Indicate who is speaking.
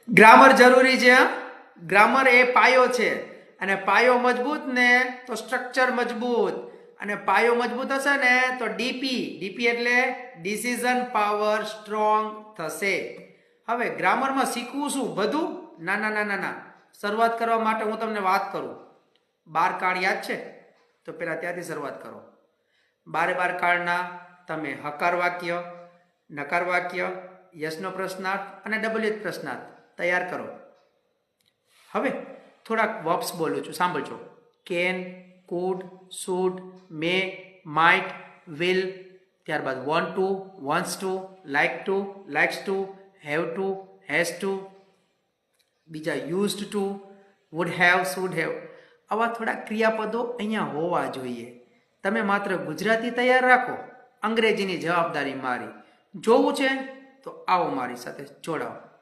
Speaker 1: Grammar જરૂરી છે હા? ગ્રામર એ પાયો છે અને પાયો મજબૂત ને તો સ્ટ્રક્ચર મજબૂત અને પાયો મજબૂત હશે ને તો ડીપી એટલે ડિસિઝન પાવર સ્ટ્રોંગ થશે. હવે ગ્રામરમાં શીખવું શું બધું? ના ના ના ના ના. શરૂઆત કરવા માટે હું તમને વાત કરું. 12 કાળ યાદ છે? તો પેલા ત્યાંથી શરૂઆત કરો. 12 કાળના તમે હકાર વાક્ય, નકાર વાક્ય, યસનો પ્રશ્નાર્થ અને ડબલ્યુએચ પ્રશ્નાર્થ તૈયાર કરો. હવે થોડાક વર્બ્સ બોલું છું, સાંભળજો. Can, could, should, may, might, will, ત્યારબાદ want to, wants to, like to, likes to, have to, has to, બીજા used to, would have, should have. આવા થોડા ક્રિયાપદો અહીંયા હોવા જોઈએ. તમે માત્ર ગુજરાતી તૈયાર રાખો, અંગ્રેજીની જવાબદારી મારી. જોવું છે તો આવો મારી સાથે જોડાઓ.